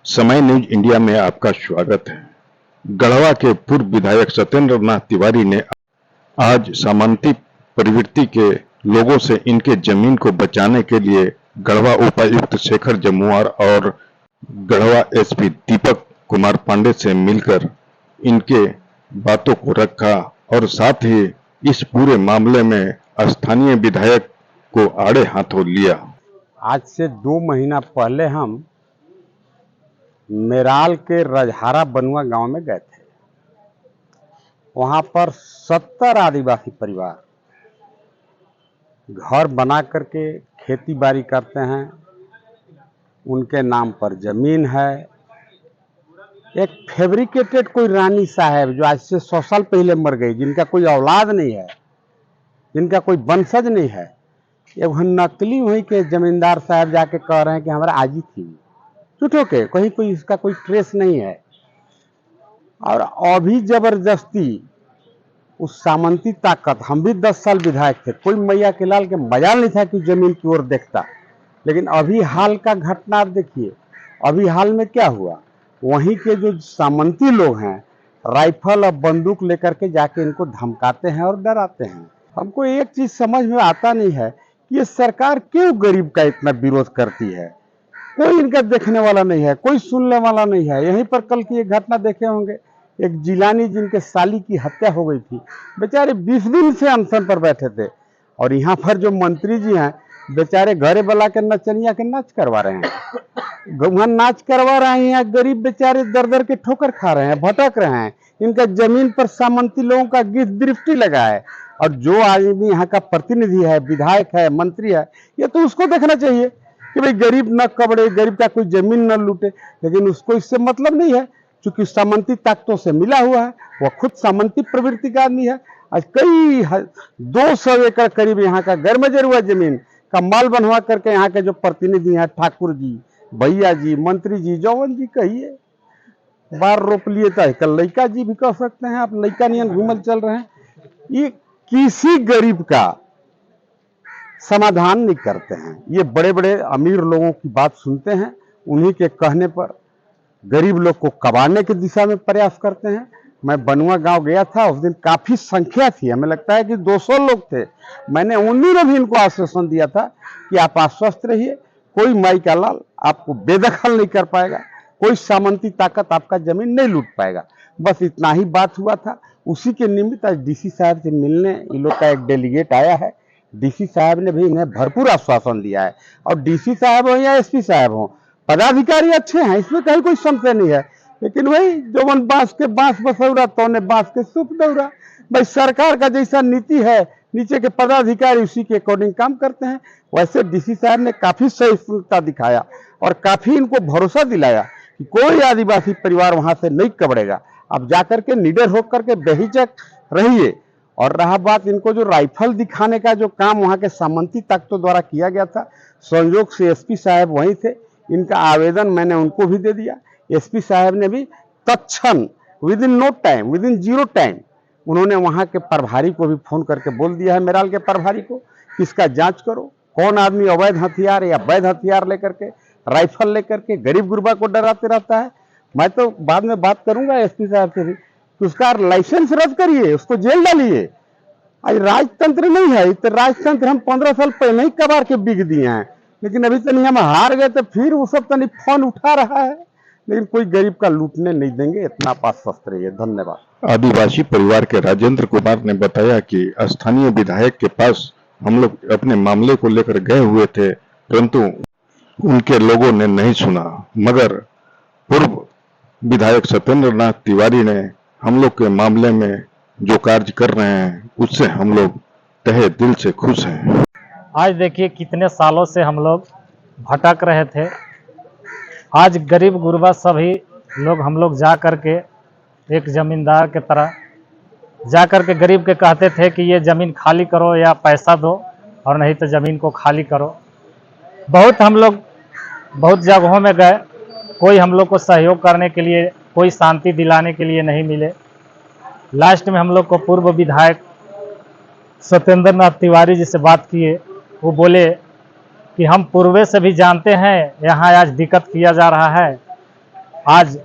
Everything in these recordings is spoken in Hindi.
समय न्यूज इंडिया में आपका स्वागत है। गढ़वा के पूर्व विधायक सत्येंद्र नाथ तिवारी ने आज सामंती प्रवृत्ति के लोगों से इनके जमीन को बचाने के लिए गढ़वा उपायुक्त शेखर जमुआर और गढ़वा एसपी दीपक कुमार पांडे से मिलकर इनके बातों को रखा और साथ ही इस पूरे मामले में स्थानीय विधायक को आड़े हाथों लिया। आज से 2 महीना पहले हम मेराल के रजहारा बनुआ गांव में गए थे। वहां पर 70 आदिवासी परिवार घर बना करके खेती बाड़ी करते हैं। उनके नाम पर जमीन है। एक फैब्रिकेटेड कोई रानी साहब जो आज से 100 साल पहले मर गई, जिनका कोई औलाद नहीं है, जिनका कोई वंशज नहीं है, एक नकली वहीं के जमींदार साहब जाके कह रहे हैं कि हमारा आजी थी। झूठो के कहीं कोई इसका कोई ट्रेस नहीं है। और अभी जबरदस्ती उस सामंती ताकत, हम भी 10 साल विधायक थे, कोई मैया के लाल के मजाल नहीं था कि जमीन की ओर देखता। लेकिन अभी हाल का घटना आप देखिए। अभी हाल में क्या हुआ, वहीं के जो सामंती लोग हैं राइफल और बंदूक लेकर के जाके इनको धमकाते हैं और डराते हैं। हमको एक चीज समझ में आता नहीं है कि ये सरकार क्यों गरीब का इतना विरोध करती है। कोई इनका देखने वाला नहीं है, कोई सुनने वाला नहीं है। यहीं पर कल की एक घटना देखे होंगे, एक जिलानी जिनके साली की हत्या हो गई थी, बेचारे 20 दिन से अनशन पर बैठे थे। और यहाँ पर जो मंत्री जी हैं बेचारे घरे बुला के नचनिया के नाच करवा रहे हैं, वहां नाच करवा रहे हैं। गरीब बेचारे दर दर के ठोकर खा रहे हैं, भटक रहे हैं। इनका जमीन पर सामंती लोगों का गिरफ्त दृष्टि लगा है। और जो आदमी यहाँ का प्रतिनिधि है, विधायक है, मंत्री है, ये तो उसको देखना चाहिए कि भाई गरीब न कबड़े, गरीब का कोई जमीन न लूटे। लेकिन उसको इससे मतलब नहीं है, क्योंकि सामंती ताकतों से मिला हुआ है। वह खुद सामंती प्रवृत्ति का आदमी है। आज कई 200 एकड़ करीब यहाँ का गैर मजरूआ जमीन का माल बनवा करके यहाँ के जो प्रतिनिधि हैं, ठाकुर जी, भैया जी, मंत्री जी, जौवन जी कहिए, बार रोप लिए तो कल लड़का जी भी कह सकते हैं। आप लड़का नियन घूमल चल रहे हैं। ये किसी गरीब का समाधान नहीं करते हैं। ये बड़े बड़े अमीर लोगों की बात सुनते हैं, उन्हीं के कहने पर गरीब लोग को कबाड़ने की दिशा में प्रयास करते हैं। मैं बनुआ गांव गया था, उस दिन काफी संख्या थी, हमें लगता है कि 200 लोग थे। मैंने उन्हीं ने भी इनको आश्वासन दिया था कि आप आश्वस्त रहिए, कोई माई का लाल आपको बेदखल नहीं कर पाएगा, कोई सामंती ताकत आपका जमीन नहीं लूट पाएगा। बस इतना ही बात हुआ था। उसी के निमित्त आज डीसी साहब से मिलने इन लोग का एक डेलीगेट आया है। डीसी साहब ने भी इन्हें भरपूर आश्वासन दिया है। और डीसी साहब हो या एसपी साहब हो, पदाधिकारी अच्छे हैं, इसमें कहीं कोई संशय नहीं है। लेकिन वही जो मन बांस के बांस बसौरा तो ने बांस के सूप दौरा। भाई सरकार का जैसा नीति है, नीचे के पदाधिकारी उसी के अकॉर्डिंग काम करते हैं। वैसे डीसी साहब ने काफी सहिष्णुता दिखाया और काफी इनको भरोसा दिलाया कि कोई आदिवासी परिवार वहां से नहीं कबड़ेगा। अब जाकर के निडर होकर के बेहिचक रहिए। और रहा बात इनको जो राइफल दिखाने का जो काम वहां के सामंती ताकतों द्वारा किया गया था, संयोग से एसपी साहब वहीं थे। इनका आवेदन मैंने उनको भी दे दिया। एसपी साहब ने भी तत्क्षण within no time, within 0 time उन्होंने वहां के प्रभारी को भी फोन करके बोल दिया है, मेराल के प्रभारी को, कि इसका जांच करो। कौन आदमी अवैध हथियार या वैध हथियार लेकर के, राइफल लेकर के गरीब गुरबा को डराते रहता है। मैं तो बाद में बात करूंगा एसपी साहब से भी, उसका लाइसेंस रद्द करिए, उसको जेल डालिए। आज राजतंत्र नहीं है, तो राजतंत्र हम 15 साल पहले ही कबाड़ के बिक दिए हैं। लेकिन अभी तक हम हार गए, तो फिर वो सब तनी फोन उठा रहा है। लेकिन कोई गरीब का लूटने नहीं देंगे, इतना आश्वस्त रहिए। धन्यवाद। आदिवासी परिवार के राजेंद्र कुमार ने बताया कि स्थानीय विधायक के पास हम लोग अपने मामले को लेकर गए हुए थे, परंतु उनके लोगों ने नहीं सुना। मगर पूर्व विधायक सत्येंद्र नाथ तिवारी ने हम लोग के मामले में जो कार्य कर रहे हैं उससे हम लोग तहे दिल से खुश हैं। आज देखिए कितने सालों से हम लोग भटक रहे थे। आज गरीब गुरबा सभी लोग हम लोग जा कर के एक जमींदार के तरह जा कर के गरीब के कहते थे कि ये ज़मीन खाली करो या पैसा दो, और नहीं तो ज़मीन को खाली करो। बहुत हम लोग बहुत जगहों में गए, कोई हम लोग को सहयोग करने के लिए, कोई शांति दिलाने के लिए नहीं मिले। लास्ट में हम लोग को पूर्व विधायक सत्येंद्र नाथ तिवारी जी से बात किए। वो बोले कि हम पूर्वे से भी जानते हैं यहाँ आज दिक्कत किया जा रहा है, आज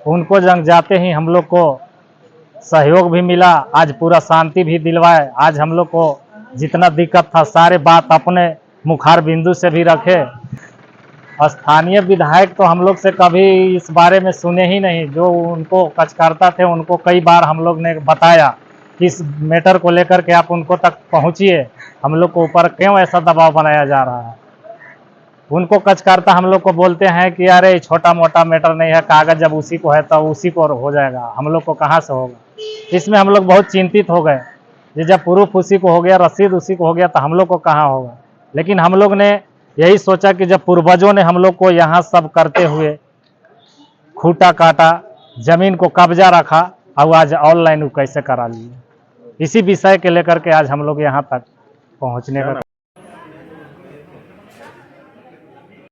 उनको जंग जाते ही हम लोग को सहयोग भी मिला, आज पूरा शांति भी दिलवाए। आज हम लोग को जितना दिक्कत था सारे बात अपने मुखार बिंदु से भी रखे। स्थानीय विधायक तो हम लोग से कभी इस बारे में सुने ही नहीं। जो उनको कचकारता थे उनको कई बार हम लोग ने बताया कि इस मैटर को लेकर के आप उनको तक पहुंचिए, हम लोग को ऊपर क्यों ऐसा दबाव बनाया जा रहा है। उनको कचकारता हम लोग को बोलते हैं कि अरे छोटा मोटा मैटर नहीं है, कागज जब उसी को है तो उसी को हो जाएगा, हम लोग को कहाँ से होगा। इसमें हम लोग बहुत चिंतित हो गए कि जब प्रूफ उसी को हो गया, रसीद उसी को हो गया, तो हम लोग को कहाँ होगा। लेकिन हम लोग ने यही सोचा कि जब पूर्वजों ने हम लोग को यहाँ सब करते हुए खूंटा काटा, जमीन को कब्जा रखा, अब आज ऑनलाइन कैसे करा लिए, इसी विषय के लेकर के आज हम लोग यहाँ तक पहुँचने का